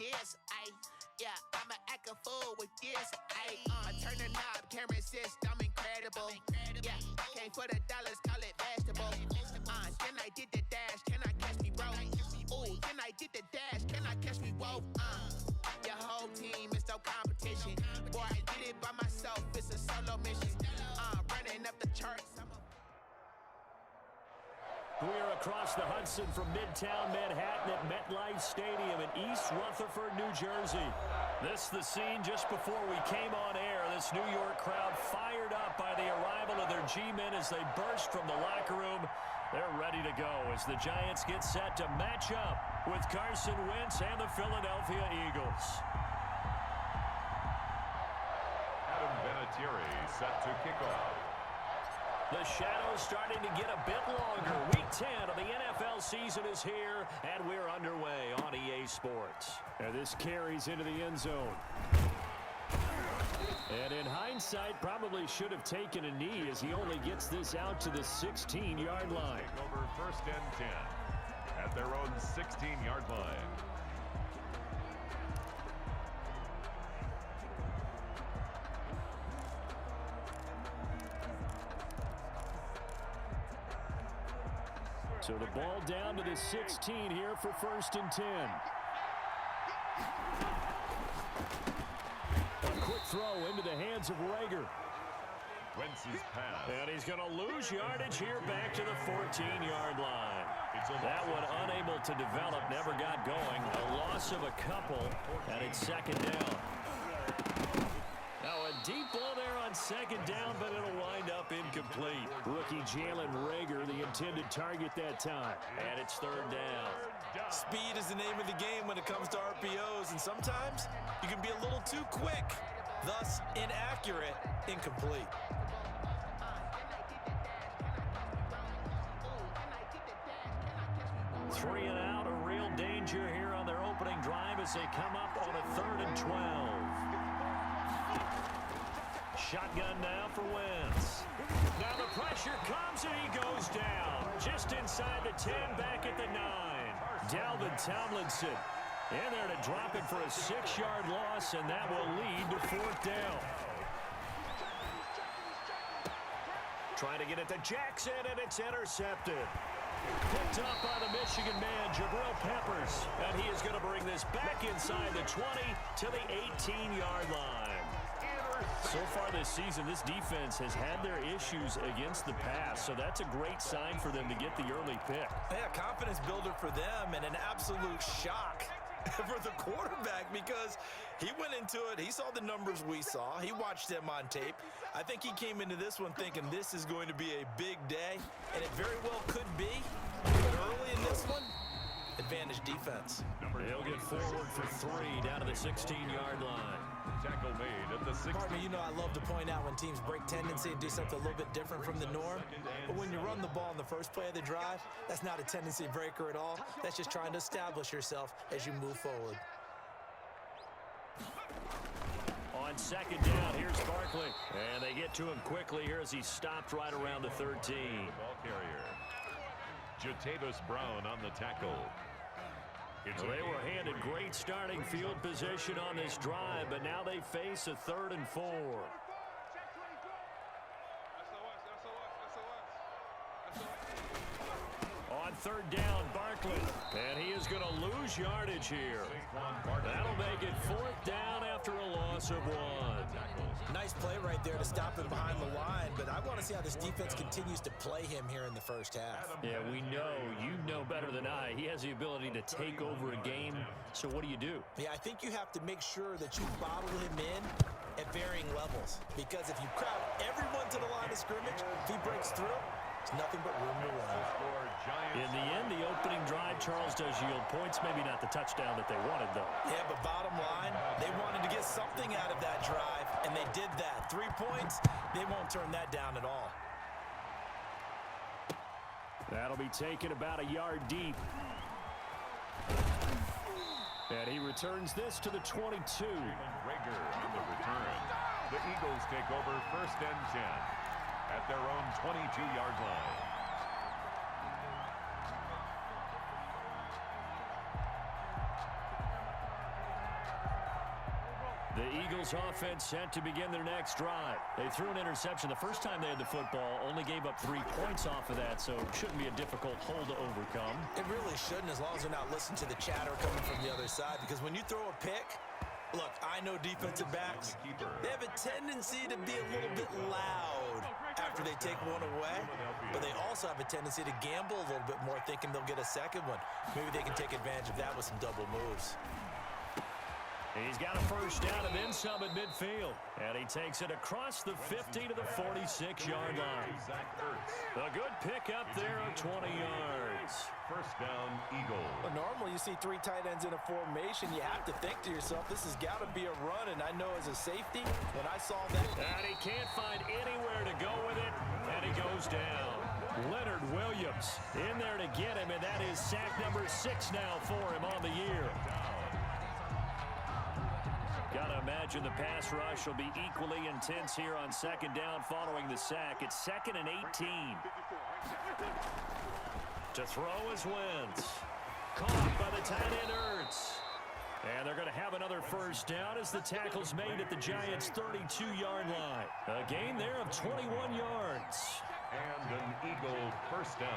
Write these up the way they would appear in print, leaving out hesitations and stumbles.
this, ayy. Yeah, I'ma act a fool with this, ayy. Turn the knob, camera assist, I'm incredible. Yeah, came for the dollars, call it vegetable. Then I did the dash, can I catch me roll? Ooh, then I did the dash, can I catch me roll? Your whole team is no competition. Boy, I did it by myself, it's a solo mission. Running up the charts, We are across the Hudson from Midtown Manhattan at MetLife Stadium in East Rutherford, New Jersey. This the scene just before we came on air. This New York crowd fired up by the arrival of their G-men as they burst from the locker room. They're ready to go as the Giants get set to match up with Carson Wentz and the Philadelphia Eagles. Adam Vinatieri set to kick off. The shadow's starting to get a bit longer. Week 10 of the NFL season is here, and we're underway on EA Sports. And this carries into the end zone. And in hindsight, probably should have taken a knee as he only gets this out to the 16-yard line. Take over 1st and 10 at their own 16-yard line. So the ball down to the 16 here for 1st and 10. A quick throw into the hands of Rager. Wentz's pass. And he's going to lose yardage here back to the 14-yard line. That one unable to develop, never got going. A loss of a couple, and it's 2nd down. Now a deep ball there on 2nd down, but it'll wind up incomplete. Rookie Jalen Rager, the intended target that time. And it's 3rd down. Speed is the name of the game when it comes to RPOs, and sometimes you can be a little too quick. Thus, inaccurate, incomplete. Three and out, a real danger here on their opening drive as they come up on a 3rd and 12. Shotgun now for Wentz. Now the pressure comes and he goes down. Just inside the 10, back at the 9. Dalvin Tomlinson in there to drop it for a 6-yard loss, and that will lead to 4th down. Trying to get it to Jackson, and it's intercepted. Picked up by the Michigan man, Jabril Peppers. And he is going to bring this back inside the 20 to the 18-yard line. So far this season, this defense has had their issues against the pass, so that's a great sign for them to get the early pick. Yeah, confidence builder for them and an absolute shock for the quarterback because he went into it. He saw the numbers we saw. He watched them on tape. I think he came into this one thinking this is going to be a big day, and it very well could be. But early in this one, advantage defense. He'll get forward for 3 down to the 16-yard line. Tackle made at the 16. Partner, you know I love to point out when teams break tendency and do something a little bit different from the norm. But when you run the ball in the first play of the drive, that's not a tendency breaker at all. That's just trying to establish yourself as you move forward. On 2nd down, here's Barkley. And they get to him quickly here as he stopped right around the 13. Ball carrier. Jatavis Brown on the tackle. Well, they were handed great starting field position on this drive, but now they face a 3rd and 4. On 3rd down, Barkley. And he is going to lose yardage here. That'll make it 4th down after a loss of 1. Nice play right there to stop him behind the line, but I want to see how this defense continues to play him here in the first half. Yeah, we know, you know better than I, he has the ability to take over a game. So what do? Yeah, I think you have to make sure that you bottle him in at varying levels, because if you crowd everyone to the line of scrimmage, if he breaks through, it's nothing but room to run. In the end, the opening drive, Charles, does yield points. Maybe not the touchdown that they wanted, though. Yeah, but bottom line, they wanted to get something out of that drive, and they did that. 3 points, they won't turn that down at all. That'll be taken about a yard deep. And he returns this to the 22. Rager on the return. The Eagles take over 1st and 10 at their own 22-yard line. The Eagles offense set to begin their next drive. They threw an interception the first time they had the football, only gave up 3 points off of that, so it shouldn't be a difficult hole to overcome. It really shouldn't, as long as they're not listening to the chatter coming from the other side, because when you throw a pick, look, I know defensive backs, they have a tendency to be a little bit loud after they take one away, but they also have a tendency to gamble a little bit more, thinking they'll get a second one. Maybe they can take advantage of that with some double moves. He's got a first down and then some at midfield. And he takes it across the 50 to the 46-yard line. A good pickup there of 20 yards. First down, Eagles. Well, normally you see 3 tight ends in a formation. You have to think to yourself, this has got to be a run. And I know as a safety, when I saw that. And he can't find anywhere to go with it. And he goes down. Leonard Williams in there to get him. And that is sack number 6 now for him on the year. Gotta imagine the pass rush will be equally intense here on second down following the sack. It's 2nd and 18. To throw is Wentz. Caught by the tight end Ertz. And they're going to have another first down as the tackle's made at the Giants' 32-yard line. A gain there of 21 yards. And an Eagle first down.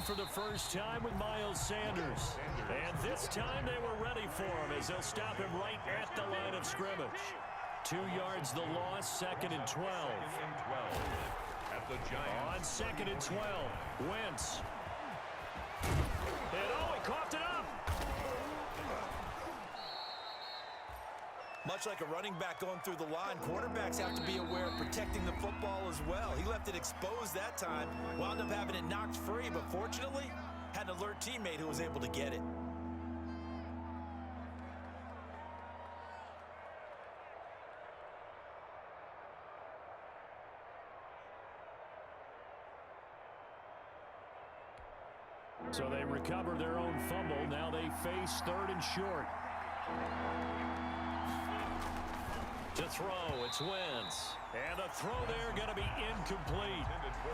For the first time with Miles Sanders. And this time they were ready for him as they'll stop him right at the line of scrimmage. 2 yards the loss, 2nd and 12. At the Giants. On 2nd and 12, Wentz. And oh, he coughed it up. Much like a running back going through the line, quarterbacks have to be aware of protecting the football as well. He left it exposed that time, wound up having it knocked free, but fortunately, had an alert teammate who was able to get it. So they recover their own fumble. Now they face 3rd and short. To throw, it's Wentz. And the throw there going to be incomplete.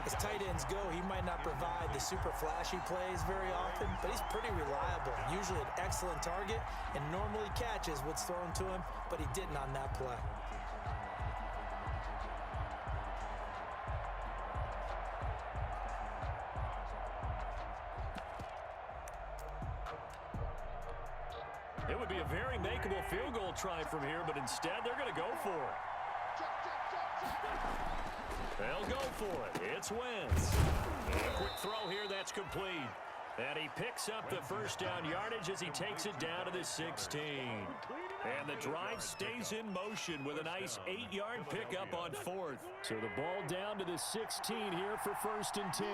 As tight ends go, he might not provide the super flashy plays very often, but he's pretty reliable. Usually an excellent target and normally catches what's thrown to him, but he didn't on that play. It would be a very makeable field goal try from here, but instead they're going to go for it. They'll go for it. It's Wentz. And a quick throw here that's complete. And he picks up the first down yardage as he takes it down to the 16. And the drive stays in motion with a nice 8-yard pickup on 4th. So the ball down to the 16 here for 1st and 10.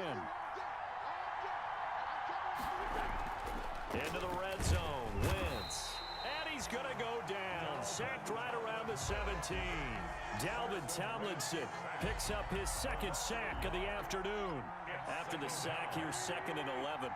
Into the red zone, Wentz. And he's going to go down. Sacked right around the 17. Dalvin Tomlinson picks up his 2nd sack of the afternoon. After the sack, here's 2nd and 11.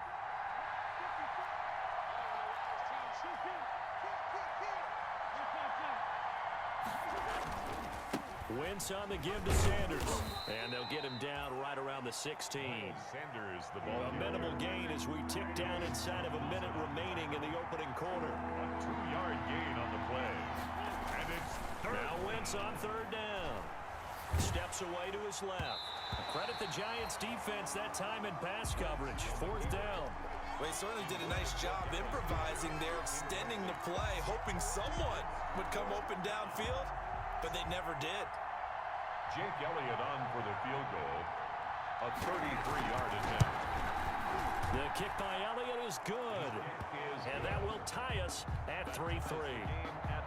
Wentz on the give to Sanders. And they'll get him down right around the 16. Sanders, the ball. A minimal gain as we tick down inside of a minute remaining in the opening quarter. A 2-yard gain on the play. And it's third. Now Wentz on 3rd down. Steps away to his left. Credit the Giants defense that time in pass coverage. 4th down. Well, he certainly did a nice job improvising there, extending the play, hoping someone would come open downfield, but they never did. Jake Elliott on for the field goal. A 33-yard attempt. The kick by Elliott is good. And that will tie us at 3-3.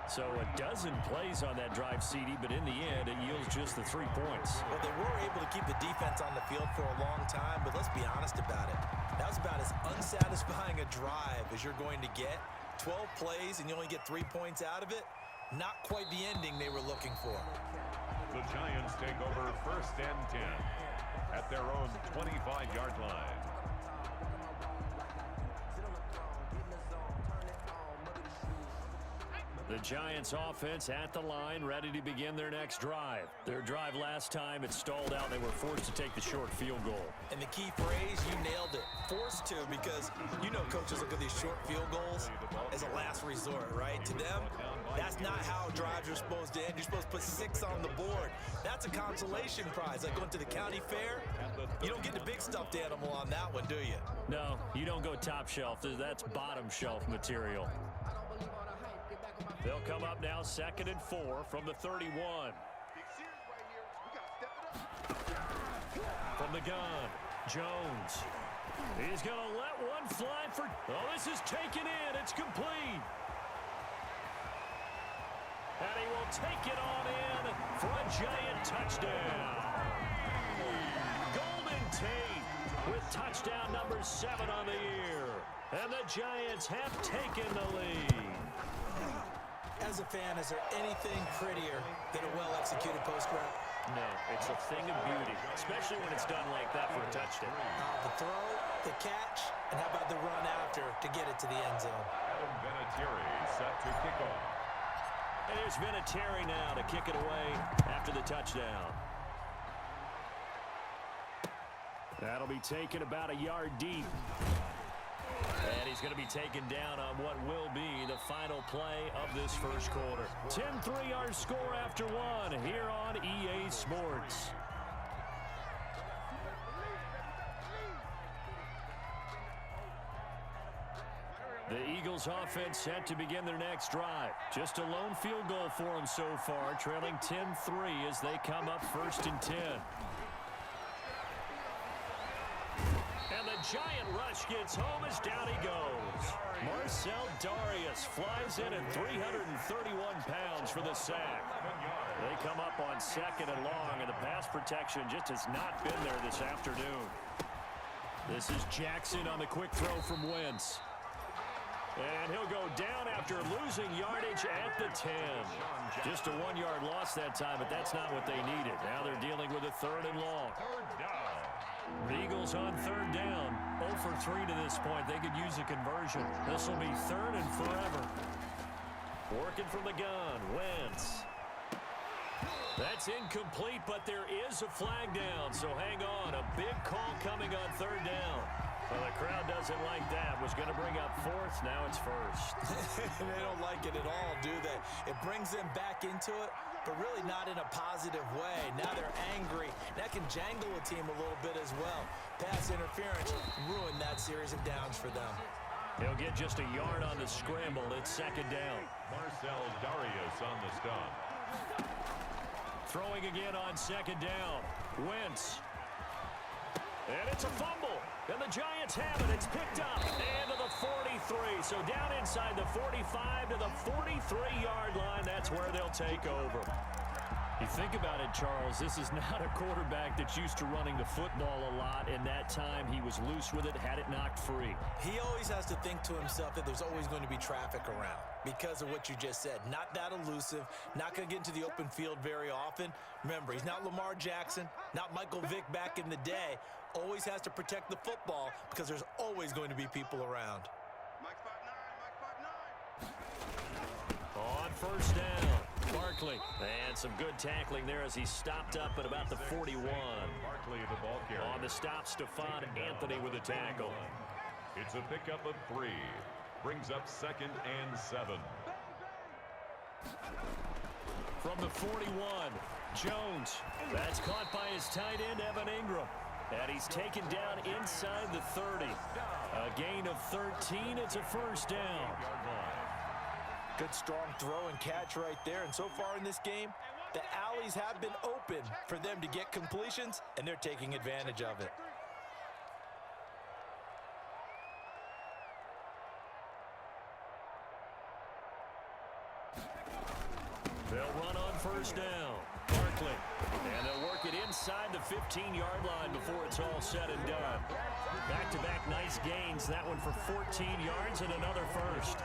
So a dozen plays on that drive, CD, but in the end, it yields just the 3 points. Well, they were able to keep the defense on the field for a long time, but let's be honest about it. That was about as unsatisfying a drive as you're going to get. 12 plays and you only get 3 points out of it. Not quite the ending they were looking for. The Giants take over 1st and 10 at their own 25-yard line. The Giants offense at the line, ready to begin their next drive. Their drive last time, it stalled out. They were forced to take the short field goal. And the key phrase, you nailed it. Forced to, because you know coaches look at these short field goals as a last resort, right? To them, that's not how drives are supposed to end. You're supposed to put 6 on the board. That's a consolation prize. Like going to the county fair, you don't get the big stuffed animal on that one, do you? No, you don't go top shelf. That's bottom shelf material. They'll come up now 2nd and 4 from the 31. From the gun, Jones. He's going to let one fly for... Oh, this is taken in. It's complete. And he will take it on in for a Giant touchdown. Golden Tate with touchdown number 7 on the year. And the Giants have taken the lead. As a fan, is there anything prettier than a well-executed post route? No, it's a thing of beauty, especially when it's done like that for a touchdown. The throw, the catch, and how about the run after to get it to the end zone? Adam Vinatieri set to kick off. And there's Vinatieri now to kick it away after the touchdown. That'll be taken about a yard deep. And he's going to be taken down on what will be the final play of this first quarter. 10-3 our score after 1 here on EA Sports. The Eagles offense set to begin their next drive. Just a lone field goal for them so far, trailing 10-3 as they come up 1st and 10. And the Giant rush gets home as down he goes. Marcel Darius flies in at 331 pounds for the sack. They come up on 2nd and long, and the pass protection just has not been there this afternoon. This is Jackson on the quick throw from Wentz. And he'll go down after losing yardage at the 10. Just a 1-yard loss that time, but that's not what they needed. Now they're dealing with a 3rd and long. The Eagles on 3rd down. 0 for 3 to this point. They could use a conversion. This will be 3rd and forever. Working from the gun. Wentz. That's incomplete, but there is a flag down, so hang on. A big call coming on 3rd down. Well, the crowd doesn't like that. Was going to bring up 4th. Now it's 1st. They don't like it at all, do they? It brings them back into it, but really not in a positive way. Now they're angry. That can jangle a team a little bit as well. Pass interference ruined that series of downs for them. He'll get just a yard on the scramble. It's 2nd down. Marcel Darius on the stop. Throwing again on 2nd down. Wentz. And it's a fumble. And the Giants have it. It's picked up. And to the 43. So down inside the 45 to the 43-yard line. That's where they'll take over. You think about it, Charles, this is not a quarterback that's used to running the football a lot, and that time he was loose with it, had it knocked free. He always has to think to himself that there's always going to be traffic around because of what you just said. Not that elusive, not going to get into the open field very often. Remember, he's not Lamar Jackson, not Michael Vick back in the day. Always has to protect the football because there's always going to be people around. On 1st down, Barkley. And some good tackling there as he stopped up at about the 41. Barkley, the ball carrier. On the stop, Stephon Anthony with a tackle. It's a pickup of 3. Brings up 2nd and 7. From the 41, Jones. That's caught by his tight end, Evan Ingram. And he's taken down inside the 30. A gain of 13. It's a 1st down. Good strong throw and catch right there. And so far in this game, the alleys have been open for them to get completions, and they're taking advantage of it. They'll run on 1st down. Barkley. And they'll work it inside the 15-yard line before it's all said and done. Back-to-back nice gains. That one for 14 yards and another 1st.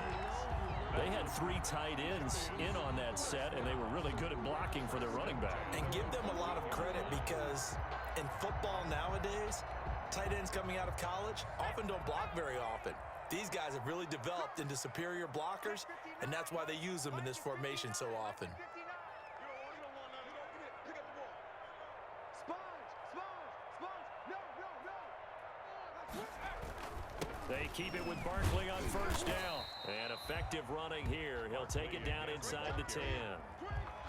They had 3 tight ends in on that set, and they were really good at blocking for their running back. And give them a lot of credit because in football nowadays, tight ends coming out of college often don't block very often. These guys have really developed into superior blockers, and that's why they use them in this formation so often. They keep it with Barkley on first down. And effective running here. He'll take it down inside the 10.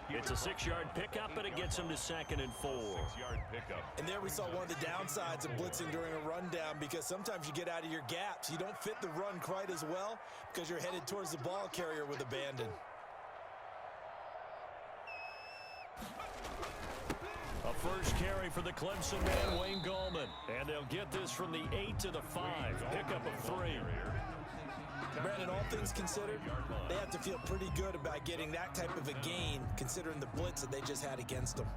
It's a 6-yard pickup, but it gets him to 2nd and 4. 6-yard pickup. And there we saw one of the downsides of blitzing during a rundown, because sometimes you get out of your gaps. You don't fit the run quite as well because you're headed towards the ball carrier with abandon. A first carry for the Clemson man, Wayne Gallman. And they'll get this from the 8 to the 5. Pickup of 3. Brandon, all things considered, they have to feel pretty good about getting that type of a gain, considering the blitz that they just had against them.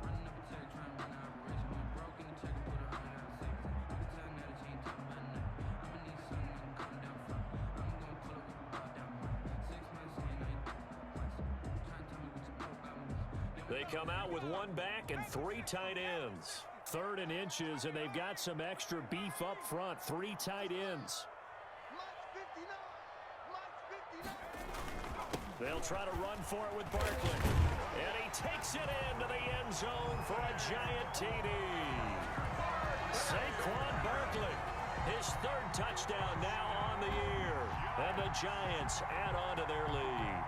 They come out with 1 back and 3 tight ends. 3rd and inches, and they've got some extra beef up front. 3 tight ends. They'll try to run for it with Barkley. And he takes it into the end zone for a giant TD. Saquon Barkley, his 3rd touchdown now on the year. And the Giants add on to their lead.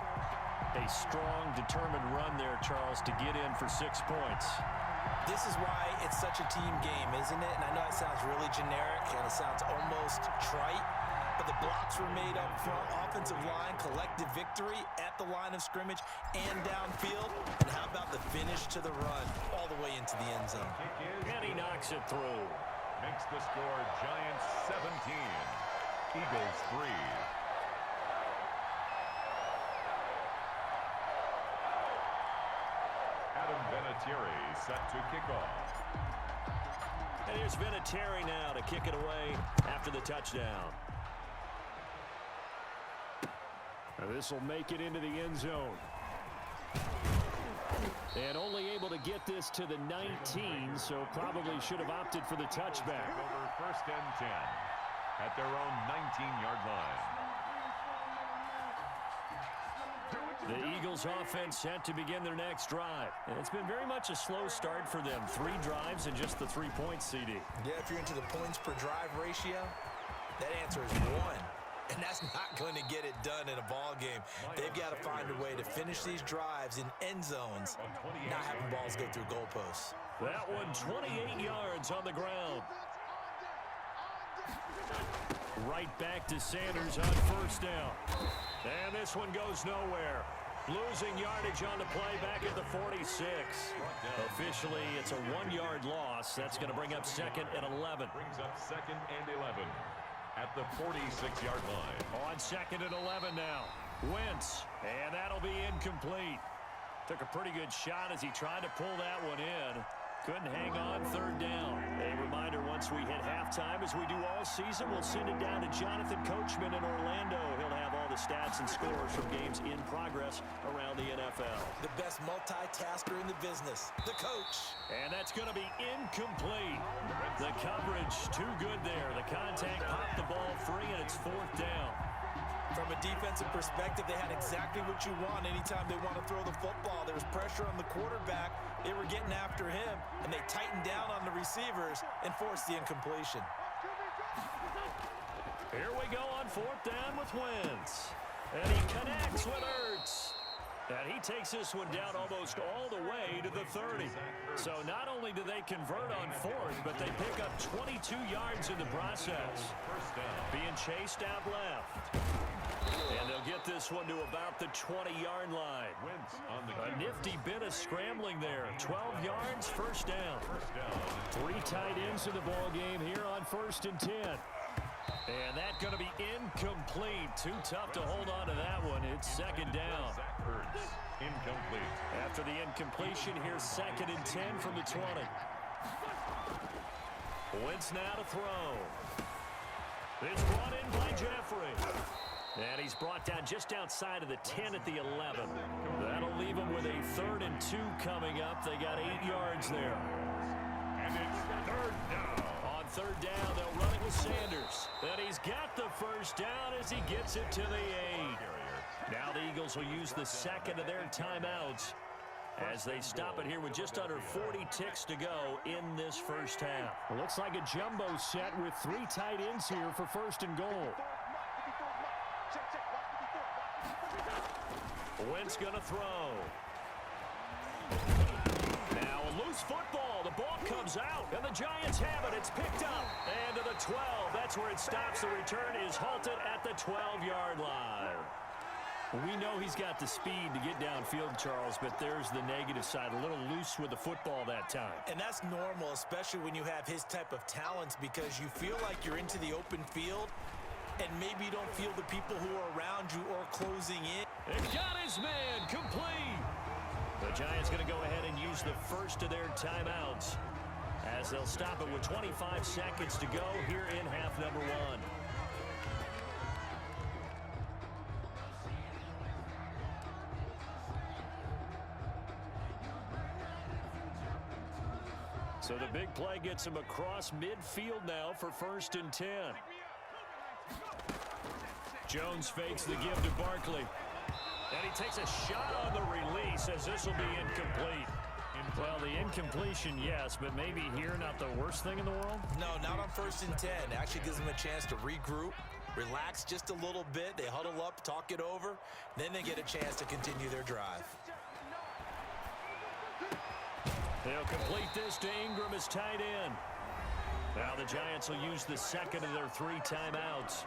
A strong, determined run there, Charles, to get in for 6 points. This is why it's such a team game, isn't it? And I know it sounds really generic and it sounds almost trite, but the blocks were made up front, offensive line, collective victory at the line of scrimmage and downfield. And how about the finish to the run all the way into the end zone? And he knocks it through. Makes the score Giants 17, Eagles 3. Vinatieri set to kick off. And here's Vinatieri now to kick it away after the touchdown. This will make it into the end zone. And only able to get this to the 19, so probably should have opted for the touchback. Over 1st and 10 at their own 19-yard line. The Eagles offense set to begin their next drive. And it's been very much a slow start for them. 3 drives and just the 3 points, CD. Yeah, if you're into the points per drive ratio, that answer is 1. And that's not going to get it done in a ball game. They've got to find a way to finish these drives in end zones, not having balls go through goalposts. That one 28 yards on the ground. Right back to Sanders on first down. And this one goes nowhere. Losing yardage on the play back at the 46. Officially, it's a 1-yard loss. That's going to bring up 2nd and 11. Brings up 2nd and 11 at the 46-yard line. On 2nd and 11 now. Wentz, and that'll be incomplete. Took a pretty good shot as he tried to pull that one in. Couldn't hang on 3rd down. A reminder, once we hit halftime, as we do all season, we'll send it down to Jonathan Coachman in Orlando. He'll have all the stats and scores from games in progress around the NFL. The best multitasker in the business, the coach. And that's going to be incomplete. The coverage, too good there. The contact popped the ball free, and it's 4th down. From a defensive perspective, they had exactly what you want anytime they want to throw the football. There was pressure on the quarterback. They were getting after him, and they tightened down on the receivers and forced the incompletion. Here we go on 4th down with Wentz. And he connects with Ertz. And he takes this one down almost all the way to the 30. So not only do they convert on 4th, but they pick up 22 yards in the process. Being chased out left. And they'll get this one to about the 20-yard line. A nifty bit of scrambling there. 12 yards, 1st down. 3 tight ends in the ball game here on 1st and 10. And that's going to be incomplete. Too tough to hold on to that one. It's 2nd down. Incomplete. After the incompletion, here's 2nd and 10 from the 20. Wentz now to throw. It's brought in by Jeffrey. And he's brought down just outside of the 10 at the 11. That'll leave him with a 3rd and 2 coming up. They got 8 yards there. And it's 3rd down. On 3rd down, they'll run it with Sanders. And he's got the 1st first down as he gets it to the 8. Now the Eagles will use the second of their timeouts as they stop it here with just under 40 ticks to go in this first half. Well, looks like a jumbo set with 3 tight ends here for first and goal. Wentz going to throw. Now a loose football. The ball comes out, and the Giants have it. It's picked up. And to the 12. That's where it stops. The return is halted at the 12-yard line. We know he's got the speed to get downfield, Charles, but there's the negative side. A little loose with the football that time. And that's normal, especially when you have his type of talents, because you feel like you're into the open field, and maybe you don't feel the people who are around you or closing in. And got his man complete. The Giants going to go ahead and use the first of their timeouts as they'll stop it with 25 seconds to go here in half number 1. So the big play gets him across midfield now for first and 10. Jones fakes the give to Barkley. And he takes a shot on the release as this will be incomplete. Well, the incompletion, yes, but maybe here not the worst thing in the world? No, not on first and 10. It actually gives them a chance to regroup, relax just a little bit. They huddle up, talk it over, then they get a chance to continue their drive. They'll complete this to Ingram as tight end. Now the Giants will use the second of their 3 timeouts.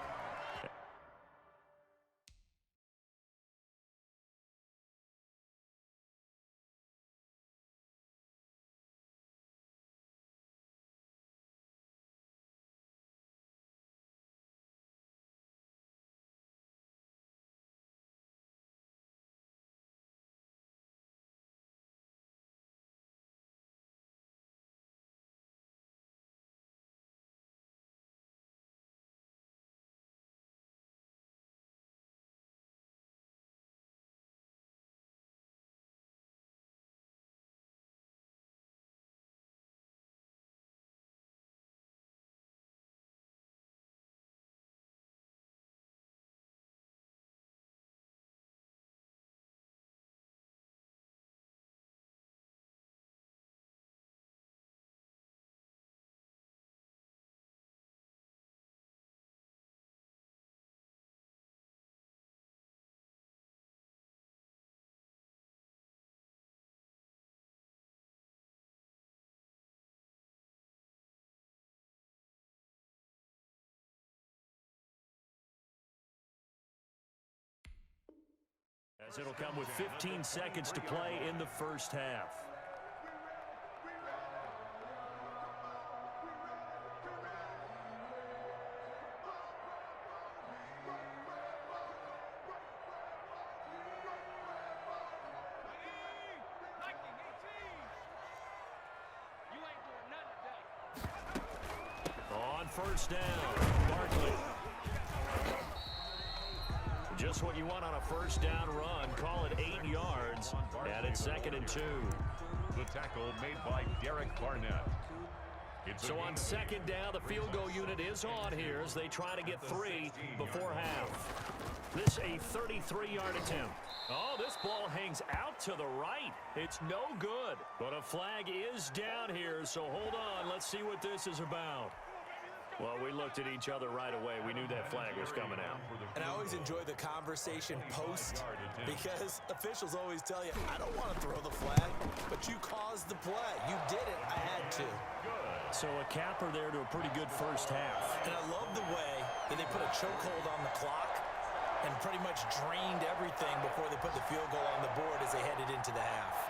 As it'll come with 15 seconds to play in the first half. On first down, Barkley. Just what you want on a first down run. Call it 8 yards. And it's 2nd and 2. The tackle made by Derek Barnett. So on 2nd down, the field goal unit is on here as they try to get 3 before half. This a 33-yard attempt. Oh, this ball hangs out to the right. It's no good. But a flag is down here, so hold on. Let's see what this is about. Well, we looked at each other right away. We knew that flag was coming out. And I always enjoy the conversation post because officials always tell you, I don't want to throw the flag, but you caused the play. You did it. I had to. So a capper there to a pretty good first half. And I love the way that they put a chokehold on the clock and pretty much drained everything before they put the field goal on the board as they headed into the half.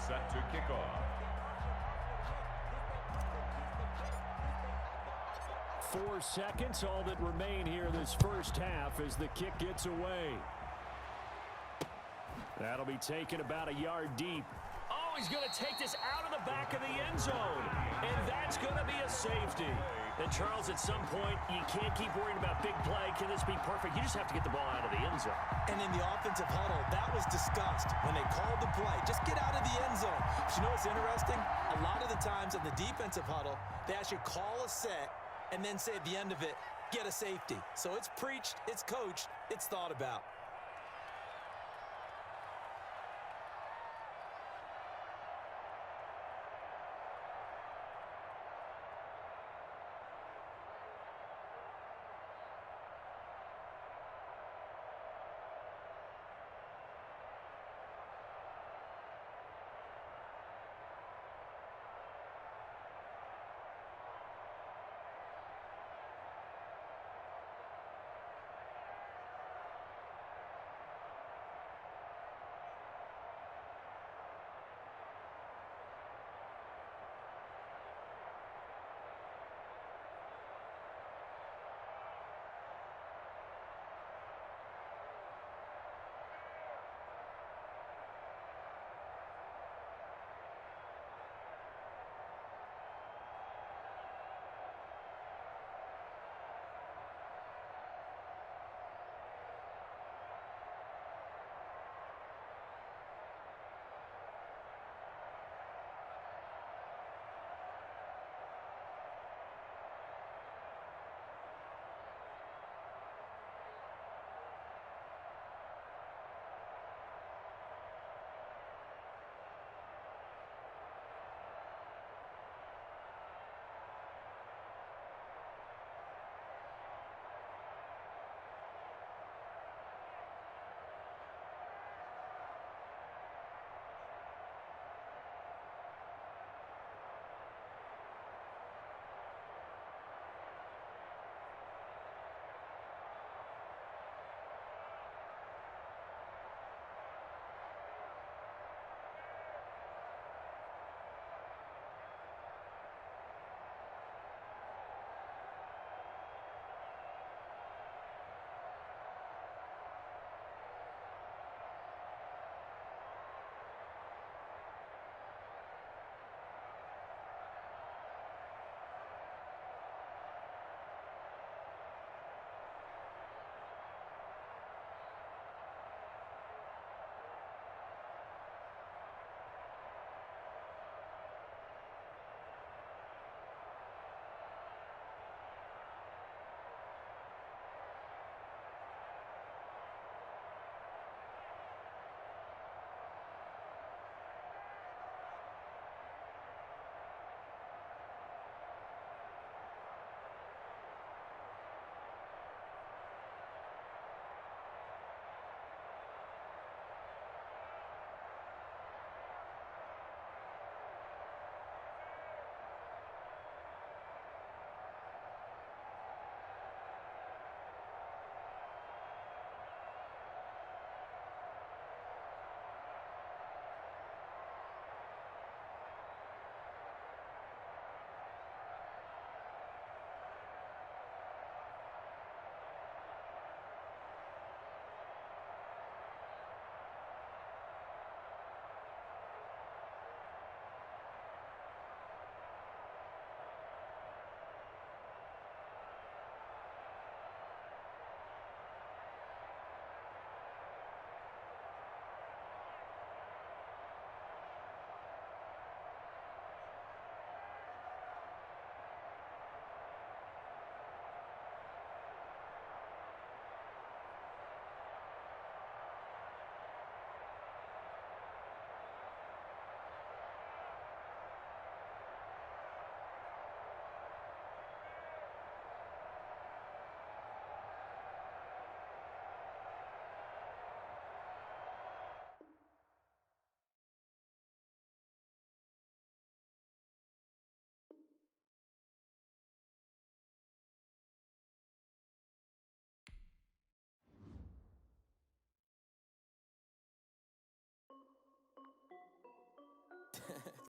Set to kick off. 4 seconds, all that remain here this first half as the kick gets away. That'll be taken about a yard deep. Oh, he's going to take this out of the back of the end zone. And that's going to be a safety. And, Charles, at some point, you can't keep worrying about big play. Can this be perfect? You just have to get the ball out of the end zone. And in the offensive huddle, that was discussed when they called the play. Just get out of the end zone. But you know what's interesting? A lot of the times in the defensive huddle, they actually call a set and then say at the end of it, get a safety. So it's preached, it's coached, it's thought about.